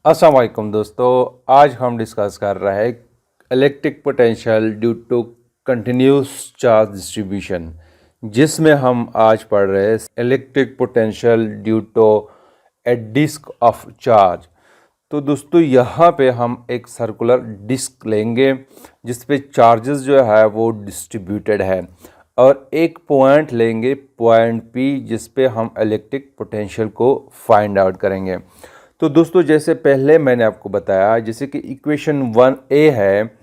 अस्सलाम वालेकुम दोस्तों, आज हम डिस्कस कर रहे हैं electric potential due to continuous charge distribution, जिसमें हम आज पढ़ रहे हैं electric potential due to a disk of charge. तो दोस्तों यहाँ पे हम एक सर्कुलर डिस्क लेंगे जिस पे चार्जेस जो है वो डिस्ट्रीब्यूटेड है, और एक पॉइंट लेंगे पॉइंट पी जिस पे हम इलेक्ट्रिक पोटेंशियल को फाइंड आउट करेंगे। तो दोस्तों जैसे पहले मैंने आपको बताया, जैसे कि इक्वेशन 1A है,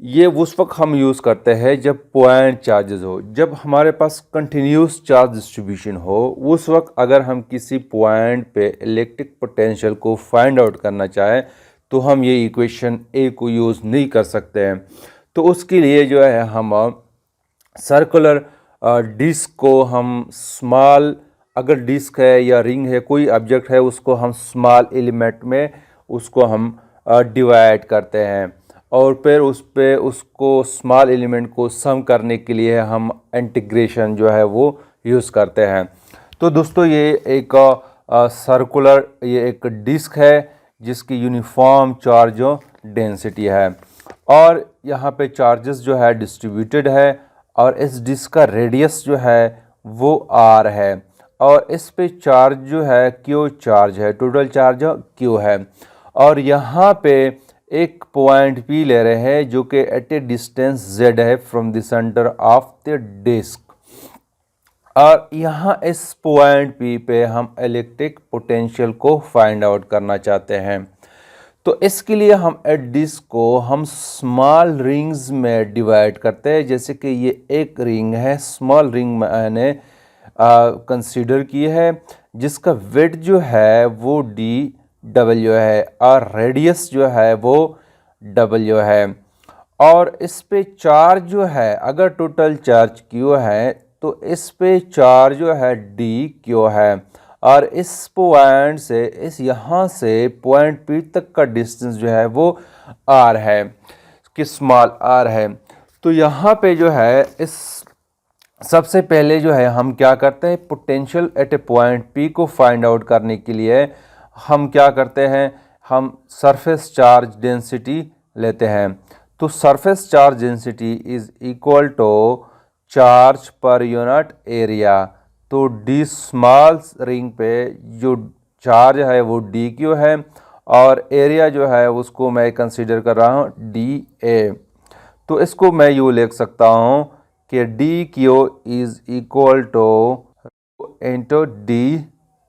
ये उस वक्त हम यूज़ करते हैं जब पॉइंट चार्जेस हो, जब हमारे पास कंटिन्यूस चार्ज डिस्ट्रीब्यूशन हो। उस वक्त अगर हम किसी पॉइंट पे इलेक्ट्रिक पोटेंशियल को फाइंड आउट करना चाहें तो हम ये इक्वेशन ए को यूज़ नहीं कर सकते हैं। तो उसके लिए जो है हम सर्कुलर डिस्क को हम स्मॉल, अगर डिस्क है या रिंग है, कोई ऑब्जेक्ट है, उसको हम स्मॉल एलिमेंट में उसको हम डिवाइड करते हैं, और फिर उस पे उसको स्मॉल एलिमेंट को सम करने के लिए हम इंटीग्रेशन जो है वो यूज़ करते हैं। तो दोस्तों ये एक सर्कुलर, ये एक डिस्क है जिसकी यूनिफॉर्म चार्ज डेंसिटी है, और यहाँ पे चार्जेस जो है डिस्ट्रीब्यूटेड है, और इस डिस्क का रेडियस जो है वो आर है, और इस पे चार्ज जो है क्यू चार्ज है, टोटल चार्ज क्यू है। और यहाँ पे एक पॉइंट पी ले रहे हैं जो कि एट ए डिस्टेंस जेड है from the centre of the disk, और यहाँ इस पॉइंट पी पे हम इलेक्ट्रिक पोटेंशियल को फाइंड आउट करना चाहते हैं। तो इसके लिए हम एट डिस्क को हम स्मॉल रिंग्स में डिवाइड करते हैं। जैसे कि ये एक रिंग है, स्मॉल रिंग मैंने कंसीडर की है, जिसका वेट जो है वो डी डब्ल्यू है और रेडियस जो है वो डब्ल्यू है, और इस पे चार्ज जो है, अगर टोटल चार्ज क्यू है तो इस पे चार्ज जो है डी क्यू है, और इस पॉइंट से, इस यहाँ से पॉइंट पी तक का डिस्टेंस जो है वो आर है, कि स्मॉल आर है। तो यहाँ पे जो है इस सबसे पहले जो है हम क्या करते हैं, potential at a point P को फाइंड आउट करने के लिए हम क्या करते हैं, हम सरफेस चार्ज डेंसिटी लेते हैं। तो surface charge density is equal to charge per unit area. तो डी स्मॉल रिंग पे जो चार्ज है वो डी क्यू है, और एरिया जो है उसको मैं कंसीडर कर रहा हूँ डी ए। तो इसको मैं यूँ लिख सकता हूँ कि D Q is equal to into D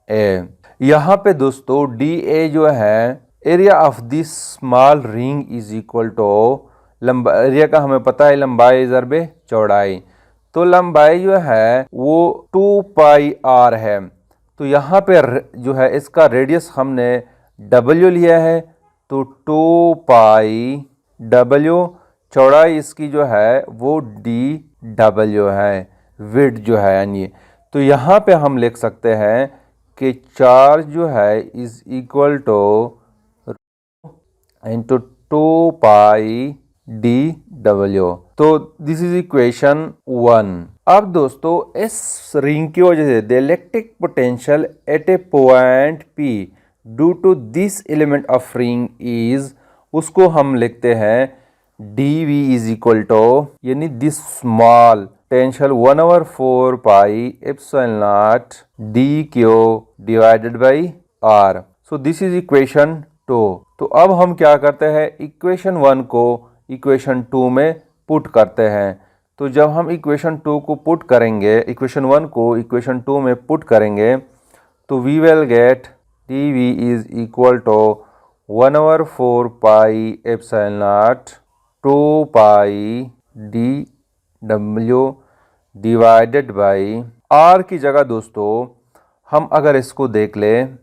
A. यहाँ पे दोस्तों डी ए जो है, area of this small ring is equal to, लंबा एरिया का हमें पता है, लंबाई ज़रबे चौड़ाई। तो लंबाई जो है वो 2 पाई आर है। तो यहाँ पे जो है इसका रेडियस हमने डब्ल्यू लिया है, तो 2 पाई डब्ल्यू, चौड़ाई इसकी जो है वो डी डब्ल्यू है, विड्थ जो है यानी। तो यहाँ पे हम लिख सकते हैं कि चार्ज जो है is equal to into 2 pi D डब्ल्यू। तो दिस इज इक्वेशन 1। अब दोस्तों इस रिंग की वजह से the electric potential at a point p due to this element of ring is, उसको हम लिखते हैं d we is equal to, यानी this small potential 1/4 pi epsilon not d q divided by r. So this is equation 2। तो अब हम क्या करते हैं, इक्वेशन 1 को इक्वेशन 2 में पुट करते हैं। तो जब हम इक्वेशन 2 को पुट करेंगे, इक्वेशन 1 को इक्वेशन 2 में पुट करेंगे, तो we will get D we is equal to 1/4 pi epsilon not 2 pi D W divided by R की जगह दोस्तों हम अगर इसको देख लें,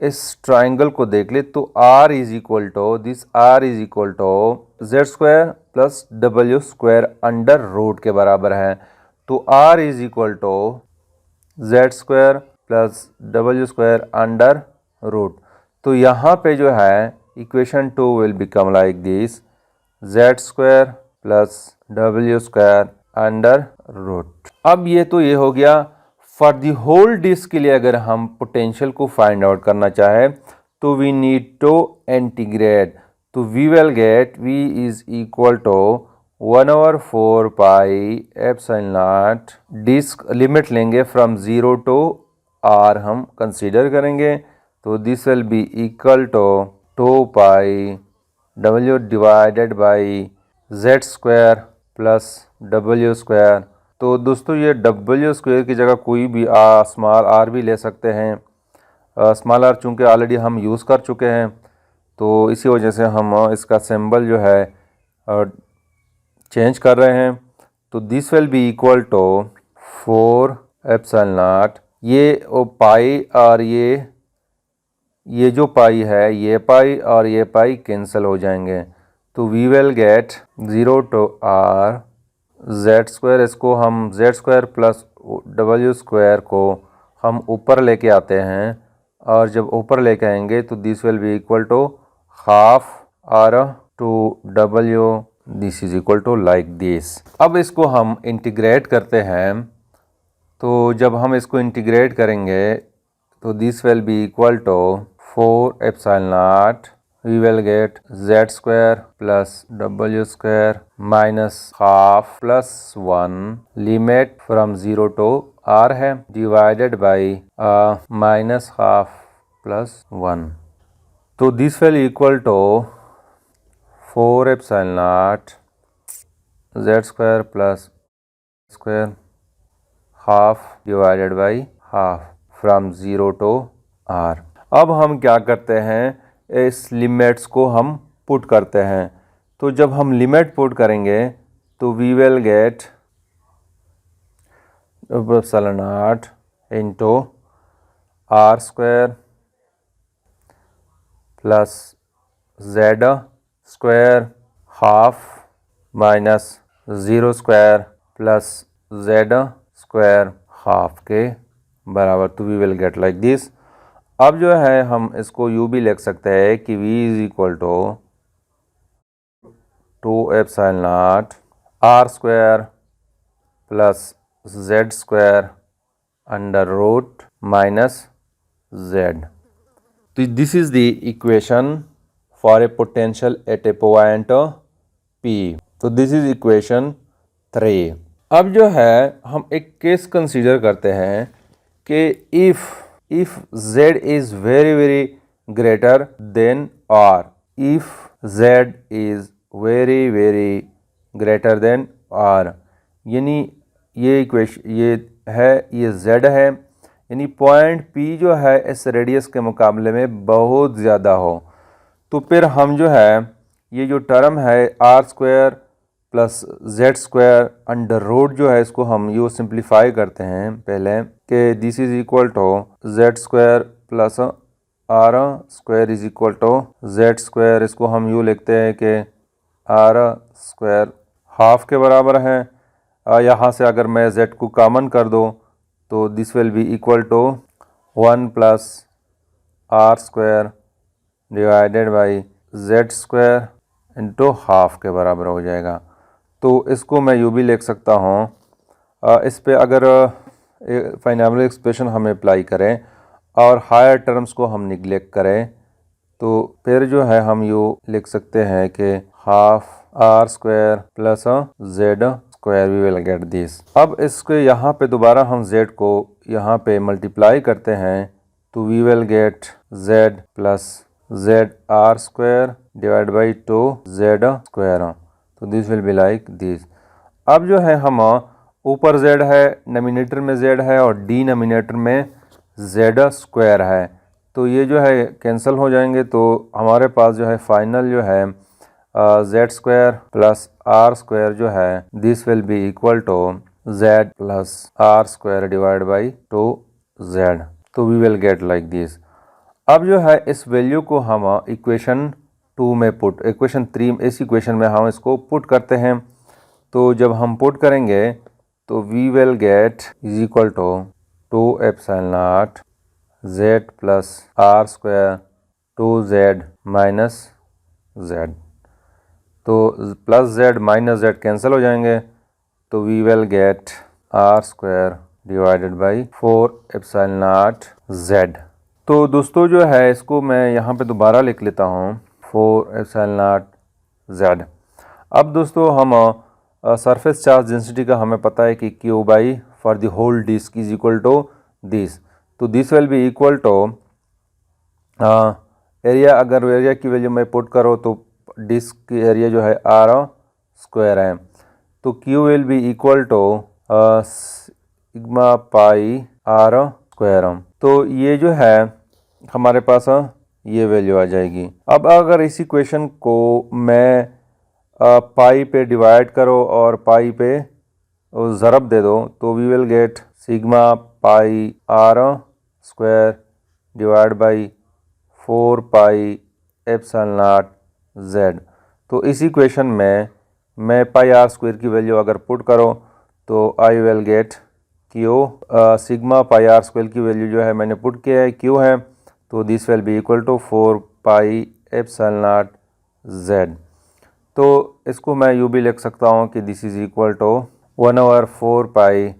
इस ट्राइंगल को देख ले, तो r is equal to this, r is equal to Z square plus W square under root के बराबर है। तो r is equal to Z square plus W square under root. तो यहाँ पे जो है equation 2 will become like this, Z square plus W square under root. अब ये हो गया फॉर दी होल डिस्क के लिए। अगर हम पोटेंशियल को फाइंड आउट करना चाहें तो वी नीड टू इंटीग्रेट, तो we will get v is equal to 1/4 pi epsilon not, disk limit लेंगे फ्रॉम 0 टू r हम कंसीडर करेंगे, तो this will be equal to 2 pi w divided by z square plus w square. तो दोस्तों ये w square की जगह कोई भी स्मॉल r भी ले सकते हैं। स्मॉल r चूँकि ऑलरेडी हम यूज़ कर चुके हैं, तो इसी वजह से हम इसका सिंबल जो है चेंज कर रहे हैं। तो this will be equal to 4 epsilon not, ये पाई और ये जो पाई है ये पाई और ये पाई कैंसिल हो जाएंगे, तो we will get 0 to r z square, इसको हम z square plus w square को हम ऊपर लेके आते हैं, और जब ऊपर लेके आएंगे तो this will be equal to half r to w, this is equal to like this. अब इसको हम इंटीग्रेट करते हैं, तो जब हम इसको इंटीग्रेट करेंगे तो this will be equal to 4 epsilon not, we will get z square plus w square minus half plus 1, limit from 0 to r है, divided by minus half plus 1, तो this will equal to 4 epsilon not z square plus square half divided by half from 0 to r। अब हम क्या करते हैं, इस limits को हम पुट करते हैं, तो जब हम लिमिट पुट करेंगे तो we will get epsilon not into r square plus z square half minus 0 square plus z square half के बराबर, तो we will get like this. अब जो है हम इसको यूँ भी लिख सकते हैं कि v is equal to 2 epsilon not r square plus z square under root minus z। तो this is the equation for a potential at a point P। तो दिस इज इक्वेशन 3। अब जो है हम एक केस कंसीडर करते हैं कि if z is very greater than r, if z is very greater than r, यानी ये इक्वेशन ये z है, यानी पॉइंट P जो है इस रेडियस के मुकाबले में बहुत ज़्यादा हो, तो फिर हम जो है ये जो टर्म है r square plus z square under root जो है इसको हम यूँ सिंप्लीफाई करते हैं पहले कि this is equal to z square plus r square is equal to z square, इसको हम यूँ लिखते हैं कि r स्क्वायर हाफ के बराबर है। यहाँ से अगर मैं z को कॉमन कर दूँ तो this will be equal to 1 plus r square divided by z square into half के बराबर हो जाएगा। तो इसको मैं यूँ भी लिख सकता हूँ, इस पे अगर फाइनल एक्सप्रेशन हम अप्लाई करें और हायर टर्म्स को हम निगलेक्ट करें, तो फिर जो है हम यूँ लिख सकते हैं कि half r square plus z square, we will get this. अब इसके यहाँ पे दोबारा हम z को यहाँ पे मल्टीप्लाई करते हैं, तो we will get z plus z r square divide by 2 z square, तो this will be like this. अब जो है हम ऊपर z है, नोमिनेटर में z है और डिनोमिनेटर में z स्क्वायर है, तो ये जो है कैंसिल हो जाएंगे, तो हमारे पास जो है फाइनल जो है z square plus r square जो है this will be equal to z plus r square divide by 2z, तो we will get like this. अब जो है इस वैल्यू को हम इक्वेशन 2 में पुट, इक्वेशन 3 इस इक्वेशन में हम इसको पुट करते हैं, तो जब हम पुट करेंगे तो we will get is equal to 2 epsilon not z plus r square 2z minus z, तो plus z minus z cancel हो जाएंगे, तो we will get r square divided by 4 epsilon not z। तो दोस्तों जो है इसको मैं यहाँ पे दोबारा लिख लेता हूँ 4ε0z। अब दोस्तों हम सरफेस चार्ज डेंसिटी का हमें पता है कि Q by for the whole disc is equal to this, तो this will be equal to area, अगर एरिया की वैल्यू मैं पुट करो तो डिस्क की एरिया जो है r² है, तो Q will be equal to sigma pi r²। तो ये जो है हमारे पास ये वैल्यू आ जाएगी। अब अगर इस इक्वेशन को मैं पाई पे डिवाइड करो और पाई पे ज़रब दे दो तो we will get sigma pi r² divide by 4 pi epsilon z। तो इस इक्वेशन में मैं पाई r² की वैल्यू अगर पुट करो तो I will get Q sigma pi r² की वैल्यू जो है मैंने पुट किया है Q है, तो this will be equal to 4 pi epsilon z। तो इसको मैं यूँ भी लिख सकता हूँ कि this is equal to 1/4 pi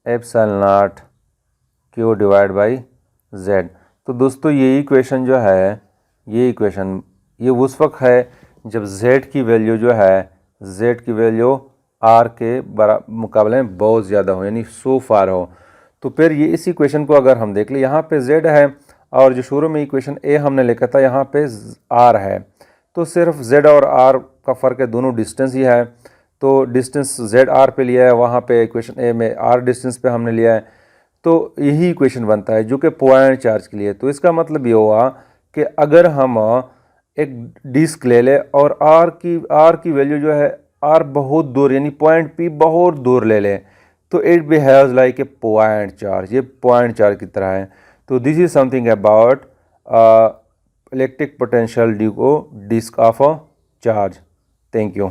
epsilon Q divide by z। तो दोस्तों ये इक्वेशन जो है, ये इक्वेशन ये उस वक्त है जब z की वैल्यू जो है, z की वैल्यू r के मुकाबले में बहुत ज़्यादा हो, यानी सो फार हो। तो फिर ये इस इक्वेशन को अगर हम देख लें, यहाँ पे z है और जो शुरू में इक्वेशन a हमने लिखा था यहाँ पे r है, तो सिर्फ z और r का फ़र्क है, दोनों डिस्टेंस ही है। तो डिस्टेंस z r पे लिया है, वहाँ पे इक्वेशन a में r डिस्टेंस पे हमने लिया है, तो यही इक्वेशन बनता है जो कि पॉइंट चार्ज के लिए। तो इसका मतलब ये हुआ कि अगर हम एक डिस्क ले लें और r की वैल्यू जो है r बहुत दूर, यानी पॉइंट P बहुत दूर ले लें, तो it behaves like a point charge, ये पॉइंट चार्ज की तरह है। तो this is something about electric potential due to disc of charge. Thank you.